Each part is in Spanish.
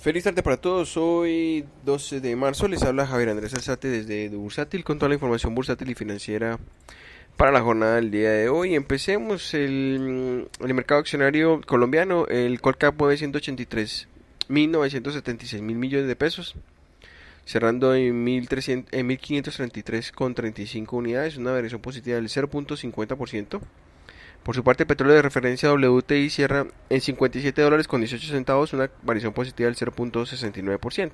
Feliz tarde para todos, hoy 12 de marzo les habla Javier Andrés Alzate desde Bursátil con toda la información bursátil y financiera para la jornada del día de hoy. Empecemos el mercado accionario colombiano, el Colcap mueve 183.976.000 millones de pesos, cerrando en 1.533,35 unidades, una variación positiva del 0.50%. Por su parte, el petróleo de referencia WTI cierra en $57.18, una variación positiva del 0.69%.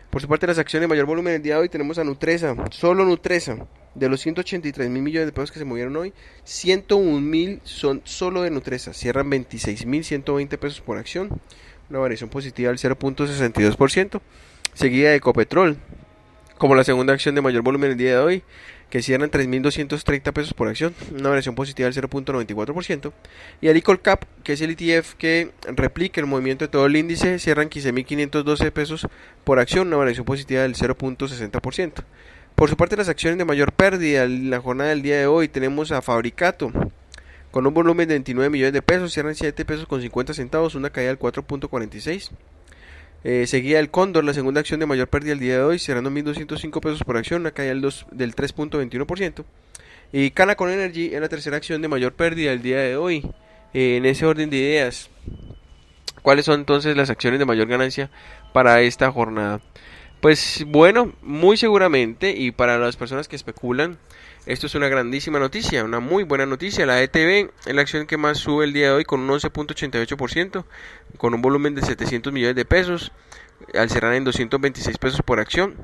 Por su parte, las acciones de mayor volumen el día de hoy tenemos a Nutresa, solo Nutresa, de los 183.000 millones de pesos que se movieron hoy, 101.000 son solo de Nutresa, cierran 26.120 pesos por acción, una variación positiva del 0.62%, seguida de Ecopetrol, como la segunda acción de mayor volumen el día de hoy, que cierran 3.230 pesos por acción, una variación positiva del 0.94%, y el Colcap, que es el ETF que replica el movimiento de todo el índice, cierran 15.512 pesos por acción, una variación positiva del 0.60%. Por su parte, las acciones de mayor pérdida en la jornada del día de hoy tenemos a Fabricato, con un volumen de 29 millones de pesos, cierran 7 pesos con 50 centavos, una caída del 4.46%. Seguía el Cóndor, la segunda acción de mayor pérdida el día de hoy, cerrando 1.205 pesos por acción, una caída del 3.21%. Y Canacol Energy es la tercera acción de mayor pérdida el día de hoy. En ese orden de ideas, ¿cuáles son entonces las acciones de mayor ganancia para esta jornada? Pues bueno, muy seguramente, y para las personas que especulan, esto es una grandísima noticia, una muy buena noticia. La ETB es la acción que más sube el día de hoy con un 11.88%, con un volumen de 700 millones de pesos, al cerrar en 226 pesos por acción.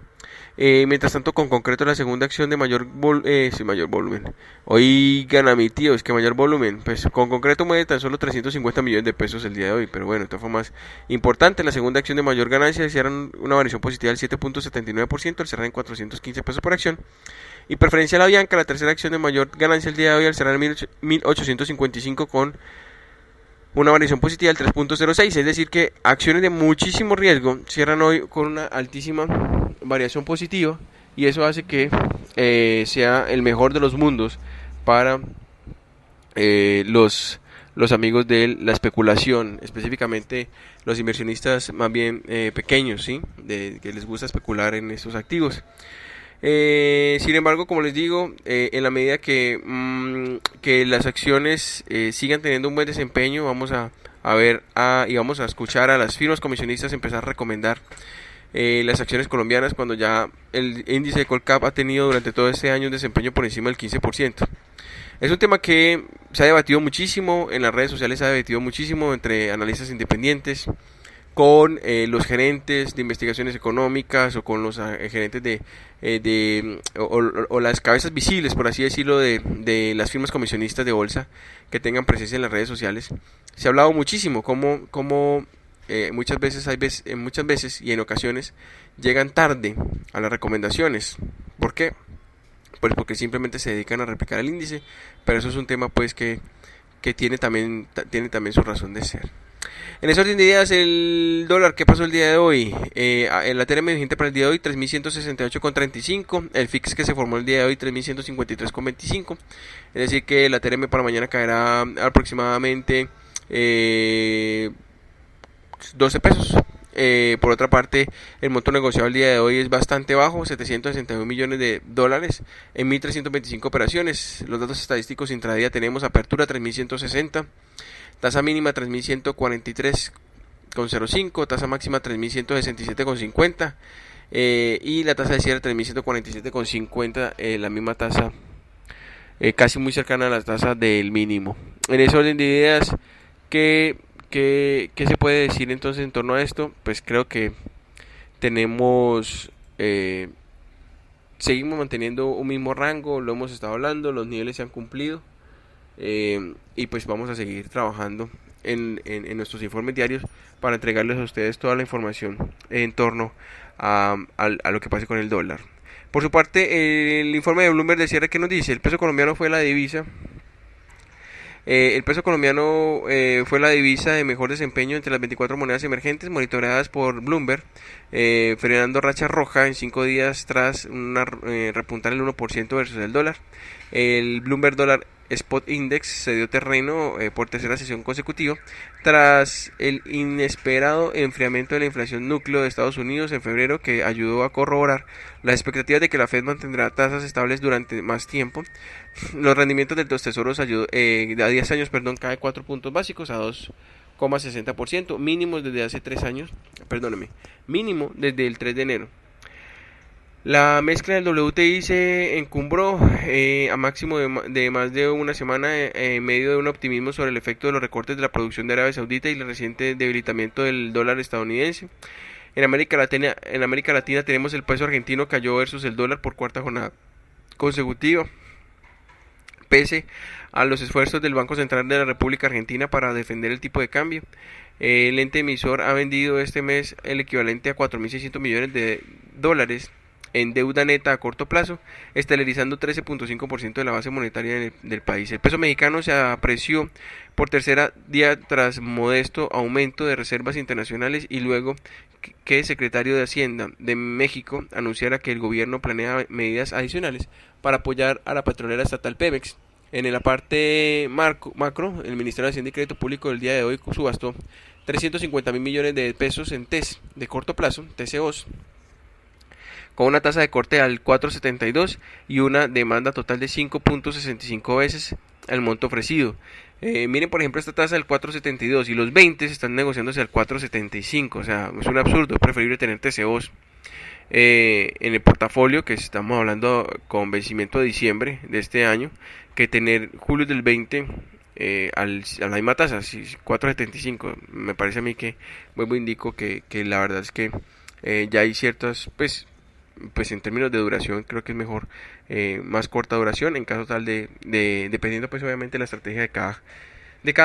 Mientras tanto, con concreto, la segunda acción de mayor volumen. Hoy gana mi tío, es que mayor volumen. Pues con concreto mueve tan solo 350 millones de pesos el día de hoy. Pero bueno, de todas formas, importante. La segunda acción de mayor ganancia cierran una variación positiva del 7.79%, al cerrar en 415 pesos por acción. Y Preferencial Avianca, la tercera acción de mayor ganancia el día de hoy, al cerrar en 1855 con una variación positiva del 3.06, es decir que acciones de muchísimo riesgo cierran hoy con una altísima variación positiva, y eso hace que sea el mejor de los mundos para los amigos de la especulación, específicamente los inversionistas más bien pequeños, ¿sí? Que les gusta especular en estos activos. Sin embargo, como les digo, en la medida que las acciones sigan teniendo un buen desempeño, vamos a ver y vamos a escuchar a las firmas comisionistas empezar a recomendar las acciones colombianas, cuando ya el índice de Colcap ha tenido durante todo este año un desempeño por encima del 15%. Es un tema que se ha debatido muchísimo, en las redes sociales se ha debatido muchísimo entre analistas independientes, con los gerentes de investigaciones económicas o con los gerentes o las cabezas visibles, por así decirlo, de las firmas comisionistas de bolsa que tengan presencia en las redes sociales. Se ha hablado muchísimo cómo muchas veces y en ocasiones llegan tarde a las recomendaciones. ¿Por qué? Pues porque simplemente se dedican a replicar el índice, pero eso es un tema pues que tiene también su razón de ser. En ese orden de ideas, el dólar, ¿qué pasó el día de hoy? La TRM vigente para el día de hoy, 3.168,35. El FIX que se formó el día de hoy, 3.153,25. Es decir, que la TRM para mañana caerá aproximadamente 12 pesos. Por otra parte, el monto negociado el día de hoy es bastante bajo, 761 millones de dólares en 1.325 operaciones. Los datos estadísticos intradía tenemos: apertura 3.160, tasa mínima 3.143,05, tasa máxima 3.167,50 y la tasa de cierre 3.147,50, la misma tasa, casi muy cercana a la tasa del mínimo. En ese orden de ideas, ¿qué se puede decir entonces en torno a esto? Pues creo que tenemos, seguimos manteniendo un mismo rango, lo hemos estado hablando, los niveles se han cumplido, y pues vamos a seguir trabajando en nuestros informes diarios para entregarles a ustedes toda la información en torno a lo que pase con el dólar. Por su parte, el informe de Bloomberg de cierre, que nos dice: el peso colombiano fue la divisa. El peso colombiano fue la divisa de mejor desempeño entre las 24 monedas emergentes monitoreadas por Bloomberg, frenando racha roja en 5 días tras repuntar el 1% versus el dólar. El Bloomberg dólar Spot Index cedió terreno por tercera sesión consecutiva tras el inesperado enfriamiento de la inflación núcleo de Estados Unidos en febrero, que ayudó a corroborar las expectativas de que la Fed mantendrá tasas estables durante más tiempo. Los rendimientos de los tesoros a 10 años cae 4 puntos básicos a 2,60%, mínimos desde hace 3 años, mínimo desde el 3 de enero. La mezcla del WTI se encumbró a máximo de más de una semana en medio de un optimismo sobre el efecto de los recortes de la producción de Arabia Saudita y el reciente debilitamiento del dólar estadounidense. En América Latina tenemos el peso argentino cayó versus el dólar por cuarta jornada consecutiva, pese a los esfuerzos del Banco Central de la República Argentina para defender el tipo de cambio. El ente emisor ha vendido este mes el equivalente a 4.600 millones de dólares en deuda neta a corto plazo, estelarizando 13.5% de la base monetaria del país. El peso mexicano se apreció por tercer día tras modesto aumento de reservas internacionales y luego que el secretario de Hacienda de México anunciara que el gobierno planea medidas adicionales para apoyar a la petrolera estatal Pemex. En la parte macro, el Ministerio de Hacienda y Crédito Público el día de hoy subastó 350.000 millones de pesos en TES de corto plazo, TCOs, con una tasa de corte al 4.72 y una demanda total de 5.65 veces el monto ofrecido. Miren, por ejemplo, esta tasa del 4.72 y los 20 se están negociándose al 4.75, o sea, es un absurdo. Es preferible tener TCOs en el portafolio, que estamos hablando con vencimiento de diciembre de este año, que tener julio del 20 a la misma tasa, 4.75. Me parece a mí que, vuelvo indico que la verdad es que ya hay ciertas, pues en términos de duración creo que es mejor más corta duración en caso tal de dependiendo pues obviamente de la estrategia de cada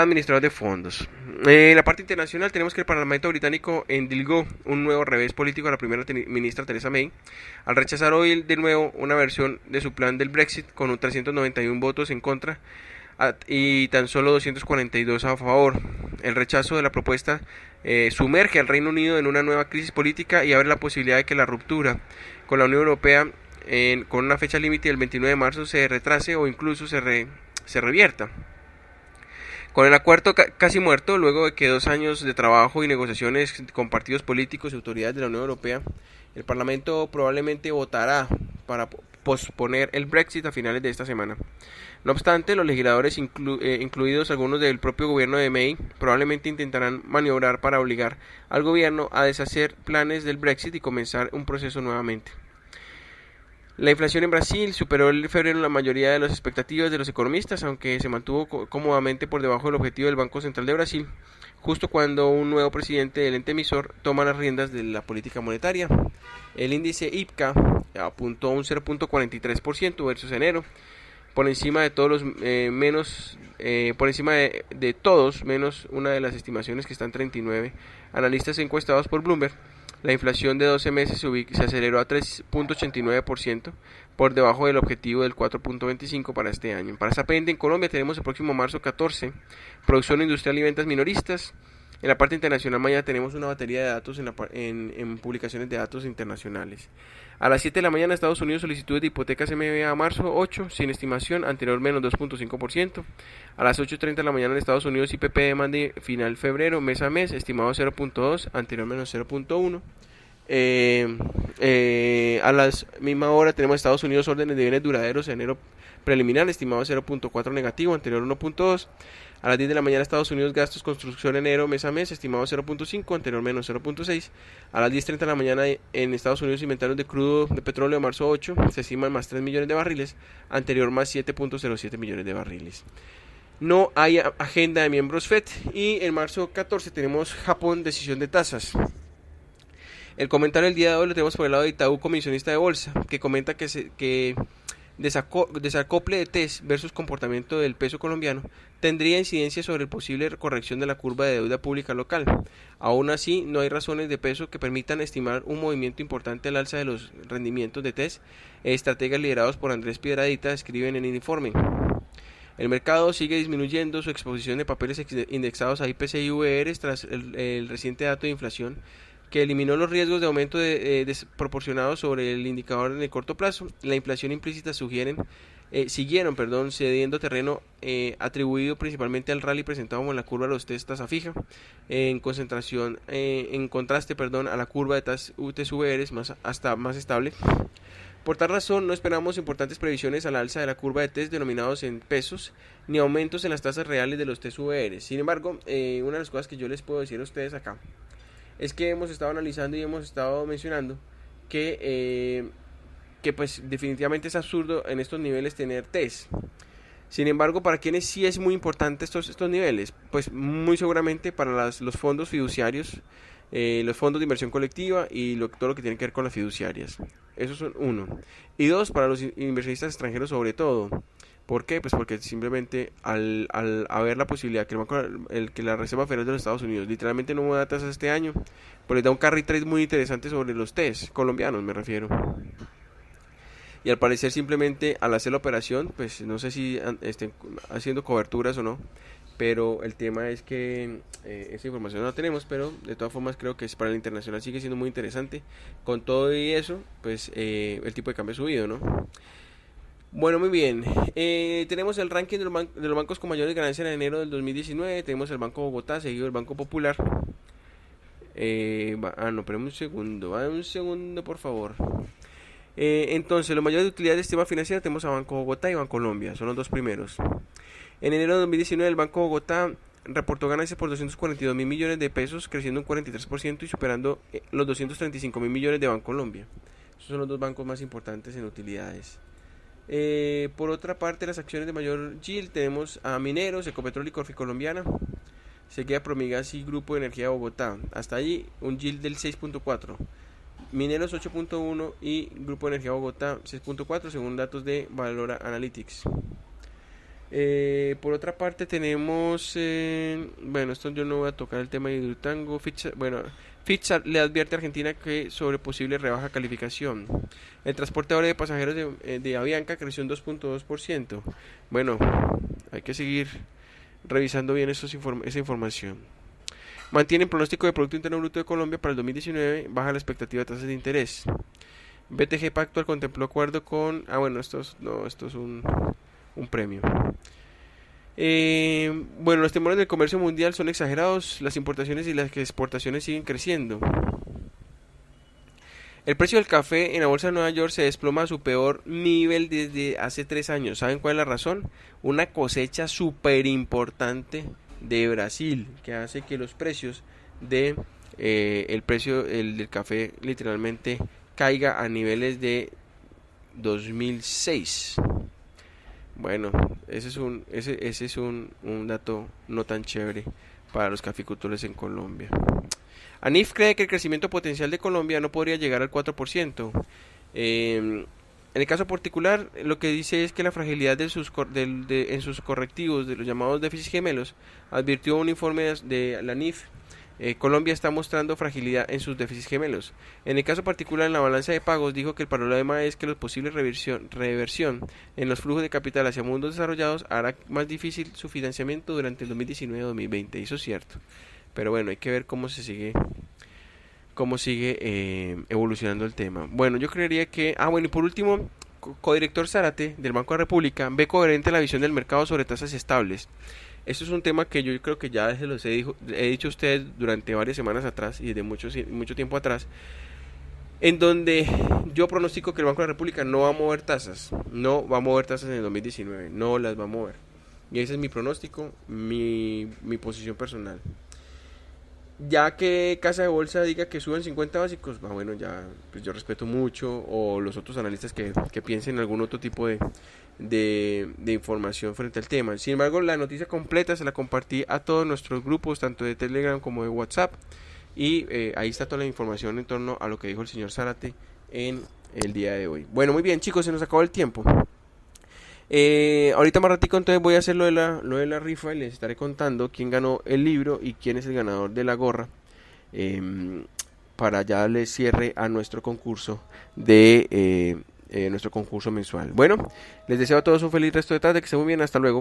administrador de fondos. En la parte internacional tenemos que el Parlamento británico endilgó un nuevo revés político a la primera ministra Theresa May al rechazar hoy de nuevo una versión de su plan del Brexit con un 391 votos en contra y tan solo 242 a favor. El rechazo de la propuesta sumerge al Reino Unido en una nueva crisis política y abre la posibilidad de que la ruptura con la Unión Europea con una fecha límite del 29 de marzo se retrase o incluso se revierta. Con el acuerdo casi muerto, luego de que 2 años de trabajo y negociaciones con partidos políticos y autoridades de la Unión Europea, el Parlamento probablemente votará para posponer el Brexit a finales de esta semana. No obstante, los legisladores, incluidos algunos del propio gobierno de May, probablemente intentarán maniobrar para obligar al gobierno a deshacer planes del Brexit y comenzar un proceso nuevamente. La inflación en Brasil superó en febrero la mayoría de las expectativas de los economistas, aunque se mantuvo cómodamente por debajo del objetivo del Banco Central de Brasil, justo cuando un nuevo presidente del ente emisor toma las riendas de la política monetaria. El índice IPCA apuntó a un 0.43% versus enero, por encima de todos de todos menos una de las estimaciones que están 39 analistas encuestados por Bloomberg. La inflación de 12 meses se aceleró a 3.89%, por debajo del objetivo del 4.25% para este año. Para esta pendiente en Colombia tenemos el próximo marzo 14, producción industrial y ventas minoristas. En la parte internacional mañana tenemos una batería de datos en publicaciones de datos internacionales. A las 7 de la mañana Estados Unidos solicitudes de hipotecas MBA a marzo 8, sin estimación, anterior menos 2.5%. A las 8:30 de la mañana en Estados Unidos IPP de demanda final febrero, mes a mes, estimado 0.2, anterior menos 0.1. A la misma hora tenemos Estados Unidos órdenes de bienes duraderos en enero preliminar, estimado 0.4 negativo, anterior 1.2. A las 10 de la mañana Estados Unidos gastos construcción enero mes a mes, estimado 0.5, anterior menos 0.6. A las 10:30 de la mañana en Estados Unidos inventarios de crudo de petróleo marzo 8, se estiman más 3 millones de barriles, anterior más 7.07 millones de barriles. No hay agenda de miembros FED y en marzo 14 tenemos Japón, decisión de tasas. El comentario del día de hoy lo tenemos por el lado de Itaú, comisionista de bolsa, que comenta que desacople de TES versus comportamiento del peso colombiano tendría incidencia sobre el posible corrección de la curva de deuda pública local. Aún así, no hay razones de peso que permitan estimar un movimiento importante al alza de los rendimientos de TES. Estrategas liderados por Andrés Piedradita escriben en el informe. El mercado sigue disminuyendo su exposición de papeles indexados a IPC y VR tras el reciente dato de inflación, que eliminó los riesgos de aumento desproporcionados sobre el indicador en el corto plazo. La inflación implícita sugieren siguieron, perdón, cediendo terreno atribuido principalmente al rally presentado como en la curva de los test tasa fija, en concentración, en contraste, perdón, a la curva de TSVR más estable. Por tal razón, no esperamos importantes previsiones al alza de la curva de test denominados en pesos, ni aumentos en las tasas reales de los TSVR. Sin embargo, una de las cosas que yo les puedo decir a ustedes acá es que hemos estado analizando y hemos estado mencionando que pues definitivamente es absurdo en estos niveles tener test. Sin embargo, ¿para quienes sí es muy importante estos niveles? Pues muy seguramente para los fondos fiduciarios, los fondos de inversión colectiva y todo lo que tiene que ver con las fiduciarias. Esos son uno. Y dos, para los inversionistas extranjeros sobre todo. ¿Por qué? Pues porque simplemente al haber la posibilidad que la Reserva Federal de los Estados Unidos literalmente no mueva tasas este año, pues les da un carry trade muy interesante sobre los test colombianos, me refiero. Y al parecer simplemente al hacer la operación, pues no sé si estén haciendo coberturas o no, pero el tema es que esa información no la tenemos, pero de todas formas creo que para el internacional sigue siendo muy interesante. Con todo y eso, pues el tipo de cambio ha subido, ¿no? Bueno, muy bien. Tenemos el ranking de los bancos con mayores ganancias en enero del 2019. Tenemos el Banco Bogotá, seguido del Banco Popular. Pero un segundo, por favor. Entonces, los mayores de utilidad de sistema financiero tenemos a Banco Bogotá y Bancolombia, son los dos primeros. En enero de 2019 el Banco Bogotá reportó ganancias por 242 mil millones de pesos, creciendo un 43% y superando los 235 mil millones de Bancolombia. Esos son los dos bancos más importantes en utilidades. Por otra parte, las acciones de mayor yield tenemos a Mineros, Ecopetrol y Corficolombiana, seguida Promigas y Grupo de Energía de Bogotá. Hasta allí un yield del 6.4. Mineros 8.1 y Grupo de Energía Bogotá 6.4 según datos de Valora Analytics. Por otra parte tenemos, esto yo no voy a tocar el tema de Hidrotango. Fitch le advierte a Argentina que sobre posible rebaja calificación. El transporte aéreo de pasajeros de Avianca creció un 2.2%. Bueno, hay que seguir revisando bien esa información. Mantiene el pronóstico de Producto Interno Bruto de Colombia para el 2019, baja la expectativa de tasas de interés. BTG Pactual contempló acuerdo con... esto es un premio. Los temores del comercio mundial son exagerados, las importaciones y las exportaciones siguen creciendo. El precio del café en la bolsa de Nueva York se desploma a su peor nivel desde hace 3 años. ¿Saben cuál es la razón? Una cosecha súper importante de Brasil, que hace que los precios el precio del café literalmente caiga a niveles de 2006. Bueno, ese es un dato no tan chévere para los caficultores en Colombia. ANIF cree que el crecimiento potencial de Colombia no podría llegar al 4%. En el caso particular, lo que dice es que la fragilidad en sus correctivos de los llamados déficits gemelos, advirtió un informe de la ANIF. Colombia está mostrando fragilidad en sus déficits gemelos. En el caso particular, en la balanza de pagos, dijo que el problema es que la posible reversión en los flujos de capital hacia mundos desarrollados hará más difícil su financiamiento durante el 2019-2020. Eso es cierto. Pero bueno, hay que ver cómo sigue evolucionando el tema. Bueno, yo creería que... y por último, codirector Zárate del Banco de la República ve coherente la visión del mercado sobre tasas estables. Esto es un tema que yo creo que ya se los he dicho a ustedes durante varias semanas atrás y desde mucho tiempo atrás, en donde yo pronostico que el Banco de la República no va a mover tasas en el 2019, no las va a mover. Y ese es mi pronóstico, mi posición personal. Ya que Casa de Bolsa diga que suben 50 básicos, ya pues yo respeto mucho, o los otros analistas que piensen en algún otro tipo de información frente al tema. Sin embargo, la noticia completa se la compartí a todos nuestros grupos, tanto de Telegram como de WhatsApp, y ahí está toda la información en torno a lo que dijo el señor Zárate en el día de hoy. Bueno, muy bien, chicos, se nos acabó el tiempo. Ahorita más ratico entonces voy a hacer lo de la rifa y les estaré contando quién ganó el libro y quién es el ganador de la gorra, para ya darle cierre a nuestro concurso nuestro concurso mensual. Bueno, les deseo a todos un feliz resto de tarde, que estén muy bien, hasta luego.